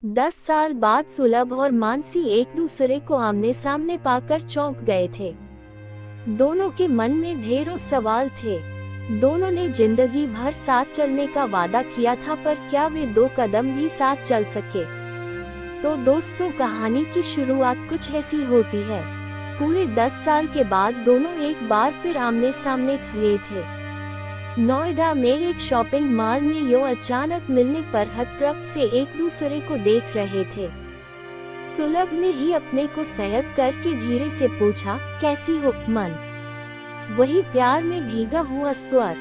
10 साल बाद सुलभ और मानसी एक दूसरे को आमने सामने पाकर चौंक गए थे। दोनों के मन में ढेरों सवाल थे। दोनों ने जिंदगी भर साथ चलने का वादा किया था, पर क्या वे 2 कदम भी साथ चल सके? तो दोस्तों, कहानी की शुरुआत कुछ ऐसी होती है। पूरे 10 साल के बाद दोनों एक बार फिर आमने सामने खड़े थे। नोएडा में एक शॉपिंग मॉल में यूं अचानक मिलने पर हतप्रभ से एक दूसरे को देख रहे थे। सुलभ ने ही अपने को संयत करके धीरे से पूछा, कैसी हो मन? वही प्यार में भीगा हुआ स्वर,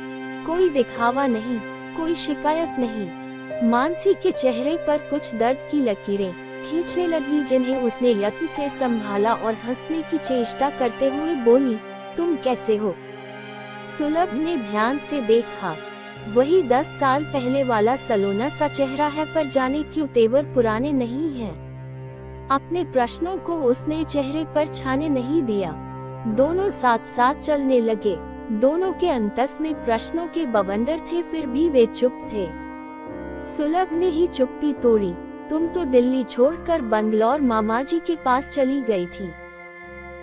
कोई दिखावा नहीं, कोई शिकायत नहीं। मानसी के चेहरे पर कुछ दर्द की लकीरें खींचने लगी, जिन्हें उसने यत्न से संभाला और हंसने की चेष्टा करते हुए बोली, तुम कैसे हो? सुलभ ने ध्यान से देखा। वही 10 साल पहले वाला सलोना सा चेहरा है, पर जाने क्यों तेवर पुराने नहीं हैं। अपने प्रश्नों को उसने चेहरे पर छाने नहीं दिया। दोनों साथ साथ चलने लगे। दोनों के अंतस में प्रश्नों के बवंडर थे, फिर भी वे चुप थे। सुलभ ने ही चुप्पी तोड़ी, तुम तो दिल्ली छोड़कर बंगलौर मामाजी के पास चली गई थी।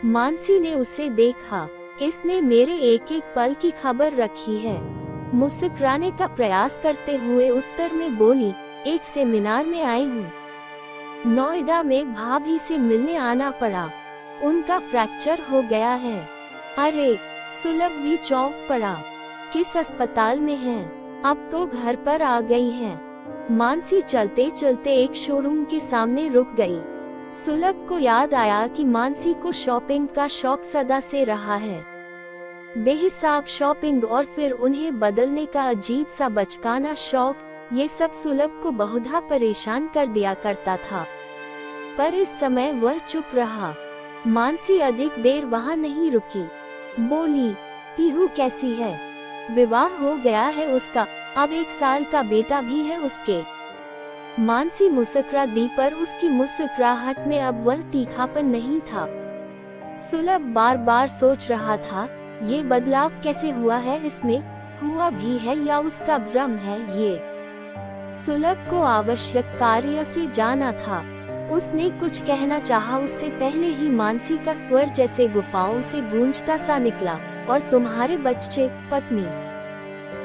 मानसी ने उसे देखा, इसने मेरे एक एक पल की खबर रखी है। मुस्कुराने का प्रयास करते हुए उत्तर में बोली, एक सेमिनार में आई हूँ। नोएडा में भाभी से मिलने आना पड़ा, उनका फ्रैक्चर हो गया है। अरे, सुलभ भी चौंक पड़ा, किस अस्पताल में हैं? अब तो घर पर आ गई हैं। मानसी चलते चलते एक शोरूम के सामने रुक गई। सुलभ को याद आया कि मानसी को शॉपिंग का शौक सदा से रहा है। बेहिसाब शॉपिंग और फिर उन्हें बदलने का अजीब सा बचकाना शौक, ये सब सुलभ को बहुधा परेशान कर दिया करता था। पर इस समय वह चुप रहा। मानसी अधिक देर वहां नहीं रुकी। बोली, पीहू कैसी है? विवाह हो गया है उसका, अब 1 साल का बेटा भी है उसके। मानसी मुस्कुरा दी, पर उसकी मुस्कुराहट में अब वह तीखापन नहीं था। सुलभ बार बार सोच रहा था, ये बदलाव कैसे हुआ है? इसमें हुआ भी है या उसका भ्रम है ये? सुलभ को आवश्यक कार्य से जाना था। उसने कुछ कहना चाहा, उससे पहले ही मानसी का स्वर जैसे गुफाओं से गूंजता सा निकला, और तुम्हारे बच्चे, पत्नी?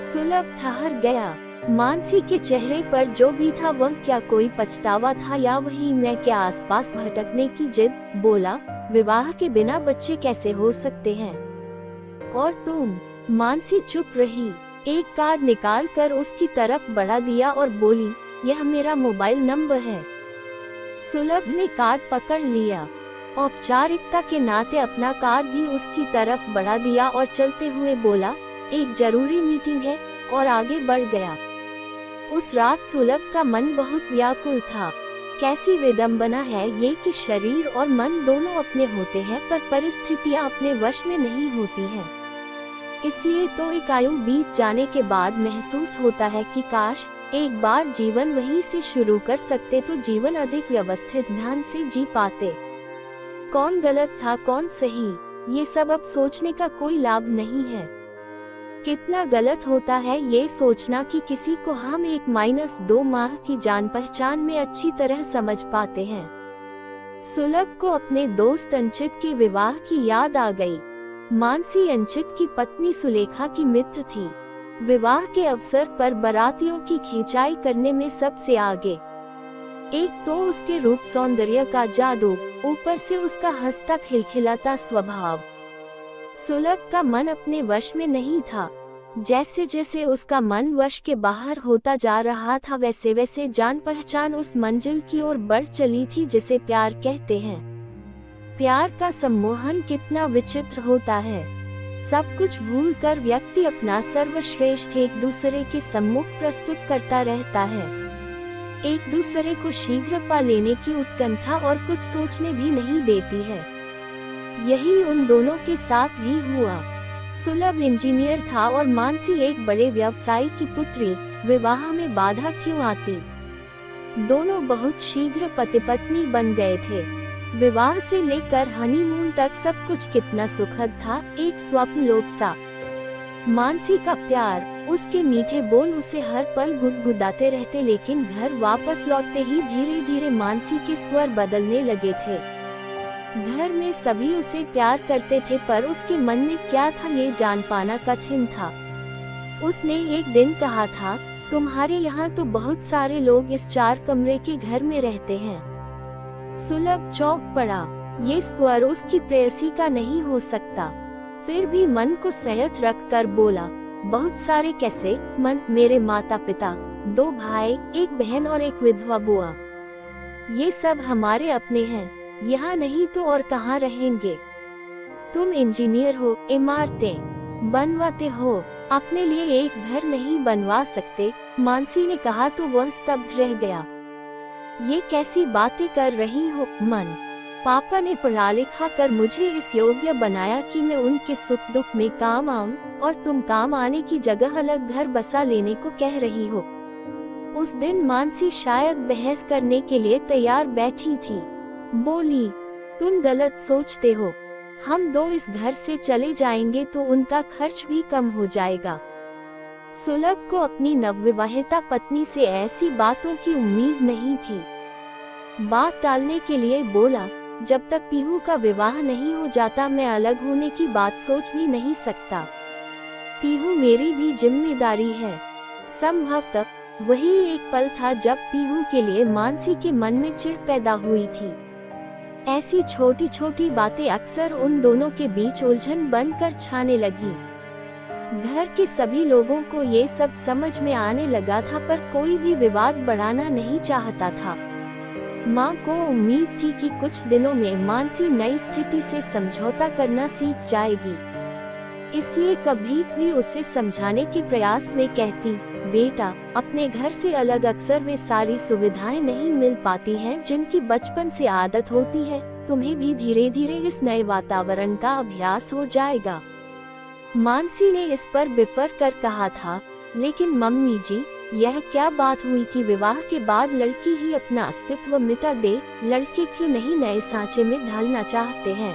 सुलभ ठहर गया। मानसी के चेहरे पर जो भी था, वह क्या कोई पछतावा था या वही मैं के आसपास भटकने की जिद? बोला, विवाह के बिना बच्चे कैसे हो सकते हैं? और तुम? मानसी चुप रही। एक कार्ड निकाल कर उसकी तरफ बढ़ा दिया और बोली, यह मेरा मोबाइल नंबर है। सुलभ ने कार्ड पकड़ लिया। औपचारिकता के नाते अपना कार्ड भी उसकी तरफ बढ़ा दिया और चलते हुए बोला, एक जरूरी मीटिंग है, और आगे बढ़ गया। उस रात सुलभ का मन बहुत व्याकुल था। कैसी विडंबना है ये कि शरीर और मन दोनों अपने होते हैं, पर परिस्थितियां अपने वश में नहीं होती हैं। इसलिए तो एक आयु बीत जाने के बाद महसूस होता है कि काश एक बार जीवन वहीं से शुरू कर सकते तो जीवन अधिक व्यवस्थित ढंग से जी पाते। कौन गलत था, कौन सही, ये सब अब सोचने का कोई लाभ नहीं है। कितना गलत होता है ये सोचना कि किसी को हम 1-2 माह की जान पहचान में अच्छी तरह समझ पाते हैं। सुलभ को अपने दोस्त अंचित के विवाह की याद आ गई। मानसी अंचित की पत्नी सुलेखा की मित्र थी। विवाह के अवसर पर बारातियों की खिंचाई करने में सबसे आगे। एक तो उसके रूप सौंदर्य का जादू, ऊपर से उसका हंसता खिलखिलाता स्वभाव। सुलभ का मन अपने वश में नहीं था। जैसे जैसे उसका मन वश के बाहर होता जा रहा था, वैसे वैसे जान पहचान उस मंजिल की ओर बढ़ चली थी जिसे प्यार कहते हैं। प्यार का सम्मोहन कितना विचित्र होता है। सब कुछ भूलकर व्यक्ति अपना सर्वश्रेष्ठ एक दूसरे के सम्मुख प्रस्तुत करता रहता है। एक दूसरे को शीघ्र पा लेने की उत्कंठा और कुछ सोचने भी नहीं देती है। यही उन दोनों के साथ भी हुआ। सुलभ इंजीनियर था और मानसी एक बड़े व्यवसायी की पुत्री। विवाह में बाधा क्यों आती? दोनों बहुत शीघ्र पति पत्नी बन गए थे। विवाह से लेकर हनीमून तक सब कुछ कितना सुखद था, एक स्वप्न लोक सा। मानसी का प्यार, उसके मीठे बोल उसे हर पल गुदगुदाते रहते, लेकिन घर वापस लौटते ही धीरे धीरे मानसी के स्वर बदलने लगे थे। घर में सभी उसे प्यार करते थे, पर उसके मन में क्या था ये जान पाना कठिन था। उसने एक दिन कहा था, तुम्हारे यहाँ तो बहुत सारे लोग इस 4 कमरे के घर में रहते हैं। सुलभ चौंक पड़ा। ये स्वर उसकी प्रेयसी का नहीं हो सकता। फिर भी मन को संयत रख कर बोला, बहुत सारे कैसे? मन, मेरे माता पिता, 2 भाई, 1 बहन और 1 विधवा बुआ। ये सब हमारे अपने हैं, यहाँ नहीं तो और कहाँ रहेंगे? तुम इंजीनियर हो, इमारतें बनवाते हो, अपने लिए एक घर नहीं बनवा सकते? मानसी ने कहा तो वह स्तब्ध रह गया। ये कैसी बातें कर रही हो मन? पापा ने पढ़ा लिखा कर मुझे इस योग्य बनाया कि मैं उनके सुख दुख में काम आऊं, और तुम काम आने की जगह अलग घर बसा लेने को कह रही हो। उस दिन मानसी शायद बहस करने के लिए तैयार बैठी थी। बोली, तुम गलत सोचते हो। हम 2 इस घर से चले जाएंगे तो उनका खर्च भी कम हो जाएगा। सुलभ को अपनी नवविवाहिता पत्नी से ऐसी बातों की उम्मीद नहीं थी। बात टालने के लिए बोला, जब तक पीहू का विवाह नहीं हो जाता मैं अलग होने की बात सोच भी नहीं सकता। पीहू मेरी भी जिम्मेदारी है। संभवतः वही एक पल था जब पीहू के लिए मानसी के मन में चिढ़ पैदा हुई थी। ऐसी छोटी छोटी बातें अक्सर उन दोनों के बीच उलझन बनकर छाने लगी। घर के सभी लोगों को ये सब समझ में आने लगा था, पर कोई भी विवाद बढ़ाना नहीं चाहता था। माँ को उम्मीद थी कि कुछ दिनों में मानसी नई स्थिति से समझौता करना सीख जाएगी, इसलिए कभी भी उसे समझाने के प्रयास में कहती, बेटा, अपने घर से अलग अक्सर वे सारी सुविधाएं नहीं मिल पाती हैं जिनकी बचपन से आदत होती है। तुम्हें भी धीरे धीरे इस नए वातावरण का अभ्यास हो जाएगा। मानसी ने इस पर बिफर कर कहा था, लेकिन मम्मी जी, यह क्या बात हुई कि विवाह के बाद लड़की ही अपना अस्तित्व मिटा दे? लड़के क्यों नहीं नए सांचे में ढलना चाहते हैं?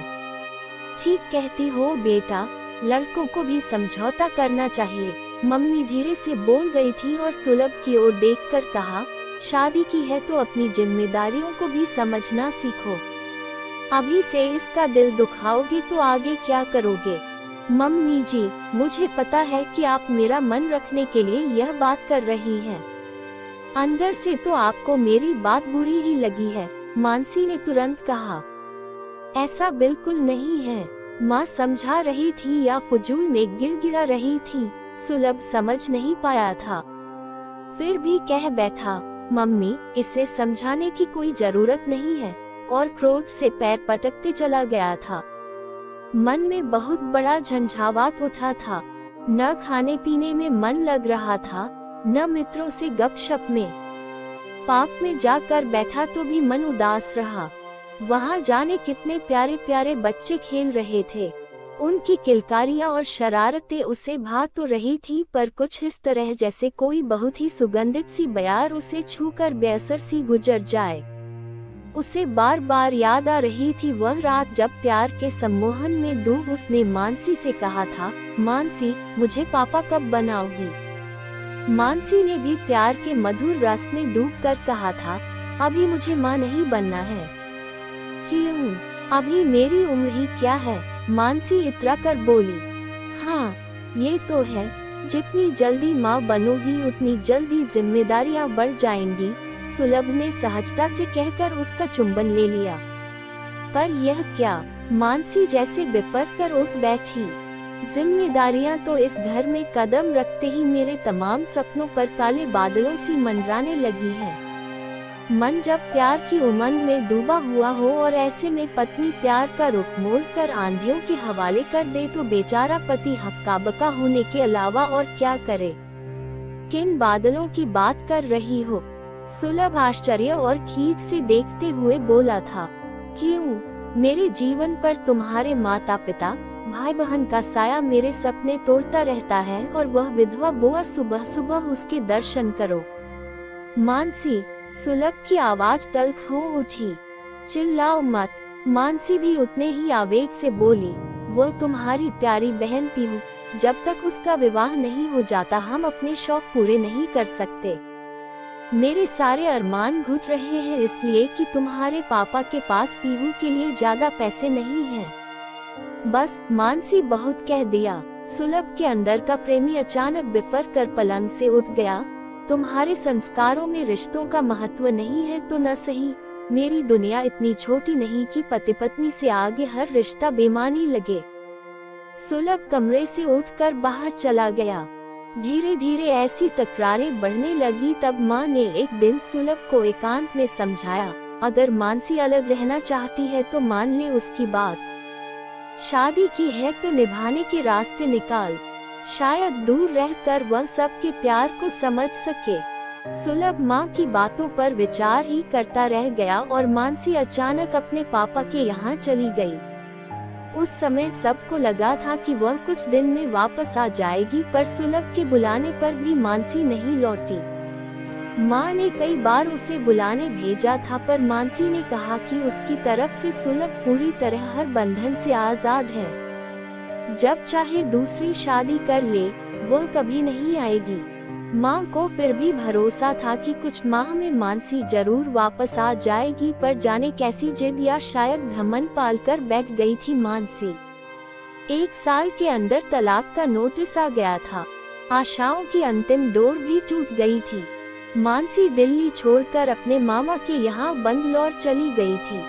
ठीक कहती हो बेटा, लड़कों को भी समझौता करना चाहिए। मम्मी धीरे से बोल गई थी और सुलभ की ओर देखकर कहा, शादी की है तो अपनी जिम्मेदारियों को भी समझना सीखो। अभी से इसका दिल दुखाओगे तो आगे क्या करोगे? मम्मी जी, मुझे पता है कि आप मेरा मन रखने के लिए यह बात कर रही हैं। अंदर से तो आपको मेरी बात बुरी ही लगी है, मानसी ने तुरंत कहा। ऐसा बिल्कुल नहीं है, माँ समझा रही थी या फुजूल में गिड़गिड़ा रही थी, सुलभ समझ नहीं पाया था। फिर भी कह बैठा, मम्मी, इसे समझाने की कोई जरूरत नहीं है, और क्रोध से पैर पटकते चला गया था। मन में बहुत बड़ा झंझावात उठा था। न खाने पीने में मन लग रहा था, न मित्रों से गपशप में। पार्क में जाकर बैठा तो भी मन उदास रहा। वहां जाने कितने प्यारे प्यारे बच्चे खेल रहे थे। उनकी किलकारियां और शरारतें उसे भा तो रही थी, पर कुछ इस तरह जैसे कोई बहुत ही सुगंधित सी बयार उसे छूकर बेअसर सी गुजर जाए। उसे बार बार याद आ रही थी वह रात जब प्यार के सम्मोहन में डूब उसने मानसी से कहा था, मानसी, मुझे पापा कब बनाओगी? मानसी ने भी प्यार के मधुर रस में डूबकर कहा था, अभी मुझे माँ नहीं बनना है। क्यों? अभी मेरी उम्र ही क्या है? मानसी इतरा कर बोली। हाँ, ये तो है, जितनी जल्दी माँ बनोगी उतनी जल्दी जिम्मेदारियाँ बढ़ जाएंगी, सुलभ ने सहजता से कहकर उसका चुंबन ले लिया। पर यह क्या? मानसी जैसे बिफर कर उठ बैठी। जिम्मेदारियां तो इस घर में कदम रखते ही मेरे तमाम सपनों पर काले बादलों सी मंडराने लगी हैं। मन जब प्यार की उमंग में डूबा हुआ हो और ऐसे में पत्नी प्यार का रुख मोड़ कर आंधियों के हवाले कर दे तो बेचारा पति हक्का बक्का होने के अलावा और क्या करे? किन बादलों की बात कर रही हो? सुलभ आश्चर्य और खींच से देखते हुए बोला था। क्यों? मेरे जीवन पर तुम्हारे माता पिता, भाई बहन का साया मेरे सपने तोड़ता रहता है, और वह विधवा बुआ सुबह सुबह उसके दर्शन करो। मानसी, सुलभ की आवाज तल्ख हो उठी। चिल्लाओ मत। मानसी भी उतने ही आवेग से बोली, वह तुम्हारी प्यारी बहन पीहू, जब तक उसका विवाह नहीं हो जाता हम अपने शौक पूरे नहीं कर सकते। मेरे सारे अरमान घुट रहे हैं इसलिए कि तुम्हारे पापा के पास पीहू के लिए ज्यादा पैसे नहीं हैं। बस मानसी बहुत कह दिया। सुलभ के अंदर का प्रेमी अचानक बिफर कर पलंग से उठ गया। तुम्हारे संस्कारों में रिश्तों का महत्व नहीं है तो न सही, मेरी दुनिया इतनी छोटी नहीं कि पति पत्नी से आगे हर रिश्ता बेमानी लगे। सुलभ कमरे से उठकर बाहर चला गया। धीरे धीरे ऐसी तकरारें बढ़ने लगी। तब माँ ने एक दिन सुलभ को एकांत में समझाया, अगर मानसी अलग रहना चाहती है तो मान ले उसकी बात। शादी की है तो निभाने के रास्ते निकाल, शायद दूर रहकर वह सबके प्यार को समझ सके। सुलभ माँ की बातों पर विचार ही करता रह गया और मानसी अचानक अपने पापा के यहाँ चली गई। उस समय सबको लगा था कि वह कुछ दिन में वापस आ जाएगी, पर सुलभ के बुलाने पर भी मानसी नहीं लौटी। माँ ने कई बार उसे बुलाने भेजा था पर मानसी ने कहा कि उसकी तरफ से सुलभ पूरी तरह हर बंधन से आजाद है। जब चाहे दूसरी शादी कर ले, वह कभी नहीं आएगी। माँ को फिर भी भरोसा था कि कुछ माह में मानसी जरूर वापस आ जाएगी, पर जाने कैसी जिद या शायद घमंड पालकर बैठ गई थी मानसी। 1 साल के अंदर तलाक का नोटिस आ गया था। आशाओं की अंतिम डोर भी टूट गई थी। मानसी दिल्ली छोड़कर अपने मामा के यहाँ बंगलौर चली गई थी।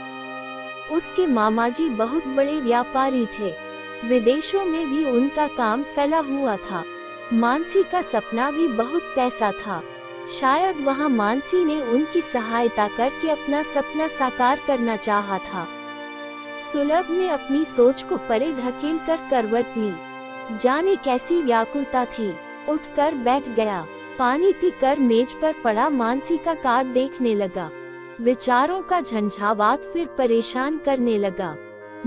उसके मामाजी बहुत बड़े व्यापारी थे। विदेशों में भी उनका काम फैला हुआ था। मानसी का सपना भी बहुत पैसा था। शायद वहाँ मानसी ने उनकी सहायता करके अपना सपना साकार करना चाहा था। सुलभ ने अपनी सोच को परे धकेल कर करवट ली। जाने कैसी व्याकुलता थी। उठकर बैठ गया। पानी पीकर मेज पर पड़ा मानसी का कार्ड देखने लगा। विचारों का झंझावात फिर परेशान करने लगा।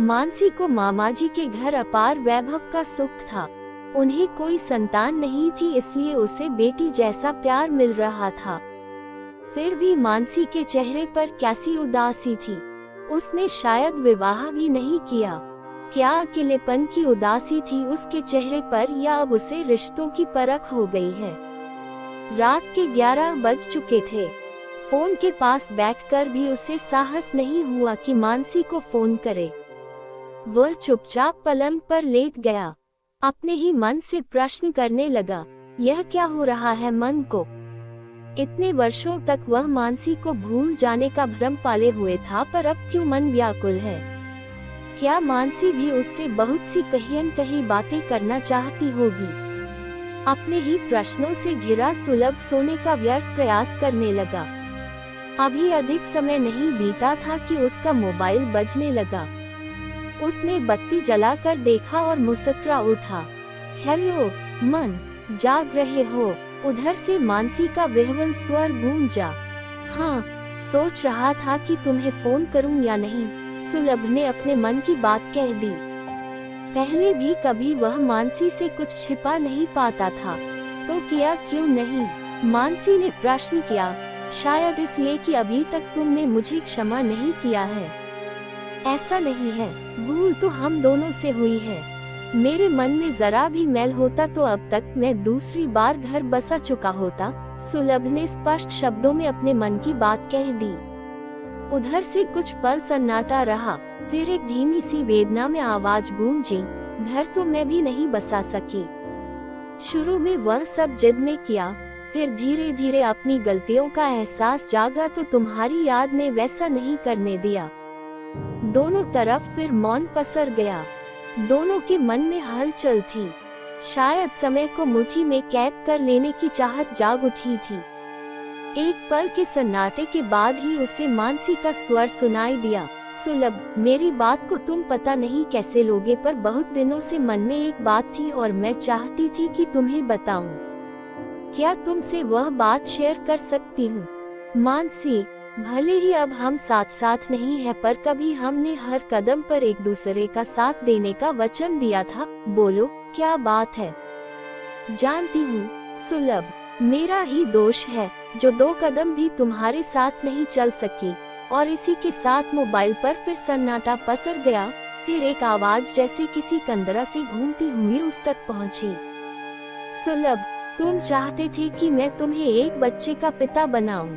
मानसी को मामाजी के घर अपार वैभव का सुख था। उन्हें कोई संतान नहीं थी, इसलिए उसे बेटी जैसा प्यार मिल रहा था। फिर भी मानसी के चेहरे पर कैसी उदासी थी। उसने शायद विवाह भी नहीं किया। क्या अकेलेपन की उदासी थी उसके चेहरे पर, या अब उसे रिश्तों की परख हो गई है। रात के 11 बज चुके थे। फोन के पास बैठकर भी उसे साहस नहीं हुआ कि मानसी को फोन करे। वह चुपचाप पलंग पर लेट गया। अपने ही मन से प्रश्न करने लगा, यह क्या हो रहा है मन को। इतने वर्षों तक वह मानसी को भूल जाने का भ्रम पाले हुए था, पर अब क्यों मन व्याकुल है। क्या मानसी भी उससे बहुत सी कहीं अनकही बातें करना चाहती होगी। अपने ही प्रश्नों से घिरा सुलभ सोने का व्यर्थ प्रयास करने लगा। अभी अधिक समय नहीं बीता था कि उसका मोबाइल बजने लगा। उसने बत्ती जलाकर देखा और मुस्कुरा उठा। हेलो मन, जाग रहे हो? उधर से मानसी का विह्वल स्वर गूंजा। हाँ, सोच रहा था कि तुम्हें फोन करूं या नहीं, सुलभ ने अपने मन की बात कह दी। पहले भी कभी वह मानसी से कुछ छिपा नहीं पाता था, तो किया क्यों नहीं? मानसी ने प्रश्न किया। शायद इसलिए कि अभी तक तुमने मुझे क्षमा नहीं किया है। ऐसा नहीं है, भूल तो हम दोनों से हुई है। मेरे मन में जरा भी मैल होता तो अब तक मैं दूसरी बार घर बसा चुका होता, सुलभ ने स्पष्ट शब्दों में अपने मन की बात कह दी। उधर से कुछ पल सन्नाटा रहा, फिर एक धीमी सी वेदना में आवाज गूंजी, घर तो मैं भी नहीं बसा सकी। शुरू में वह सब जिद में किया, फिर धीरे धीरे अपनी गलतियों का एहसास जागा तो तुम्हारी याद ने वैसा नहीं करने दिया। दोनों तरफ फिर मौन पसर गया। दोनों के मन में हलचल थी। शायद समय को मुट्ठी में कैद कर लेने की चाहत जाग उठी थी। एक पल के सन्नाटे के बाद ही उसे मानसी का स्वर सुनाई दिया। सुलभ, मेरी बात को तुम पता नहीं कैसे लोगे, पर बहुत दिनों से मन में एक बात थी और मैं चाहती थी कि तुम्हें बताऊं। क्या तुमसे वह बात शेयर कर सकती हूँ? मानसी, भले ही अब हम साथ साथ नहीं है, पर कभी हमने हर कदम पर एक दूसरे का साथ देने का वचन दिया था। बोलो, क्या बात है? जानती हूँ सुलभ, मेरा ही दोष है जो 2 कदम भी तुम्हारे साथ नहीं चल सकी। और इसी के साथ मोबाइल पर फिर सन्नाटा पसर गया। फिर एक आवाज जैसे किसी कंदरा से घूमती हुई उस तक पहुंची। सुलभ, तुम चाहते थे कि मैं तुम्हें एक बच्चे का पिता बनाऊं।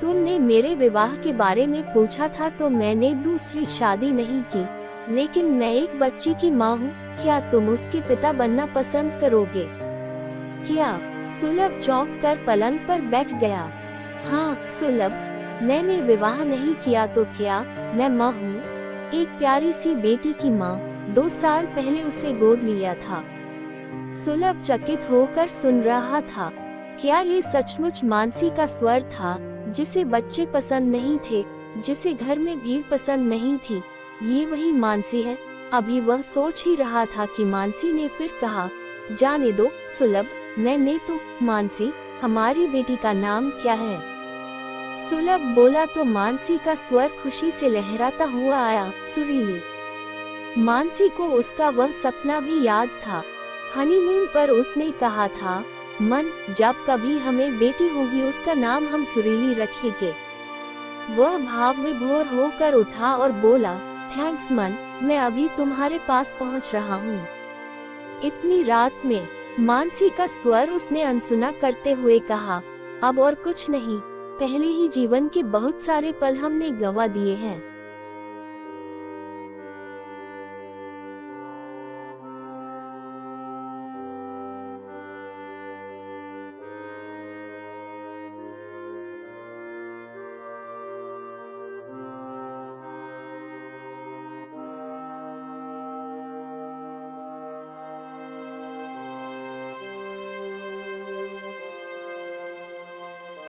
तुमने मेरे विवाह के बारे में पूछा था तो मैंने दूसरी शादी नहीं की, लेकिन मैं एक बच्ची की माँ हूँ। क्या तुम उसके पिता बनना पसंद करोगे? क्या? सुलभ चौंक कर पलंग पर बैठ गया। हाँ सुलभ, मैंने विवाह नहीं किया तो क्या, मैं माँ हूँ, एक प्यारी सी बेटी की माँ। 2 साल पहले उसे गोद लिया था। सुलभ चकित होकर सुन रहा था। क्या ये सचमुच मानसी का स्वर था, जिसे बच्चे पसंद नहीं थे, जिसे घर में भीड़ पसंद नहीं थी? ये वही मानसी है। अभी वह सोच ही रहा था कि मानसी ने फिर कहा, जाने दो सुलभ, मैंने तो। मानसी, हमारी बेटी का नाम क्या है? सुलभ बोला तो मानसी का स्वर खुशी से लहराता हुआ आया, सुरीली। मानसी को उसका वह सपना भी याद था। हनीमून पर उसने कहा था, मन, जब कभी हमें बेटी होगी उसका नाम हम सुरीली रखेंगे। वह भाव विभोर होकर उठा और बोला, थैंक्स मन, मैं अभी तुम्हारे पास पहुंच रहा हूँ। इतनी रात में मानसी का स्वर उसने अनसुना करते हुए कहा, अब और कुछ नहीं, पहले ही जीवन के बहुत सारे पल हमने गंवा दिए हैं।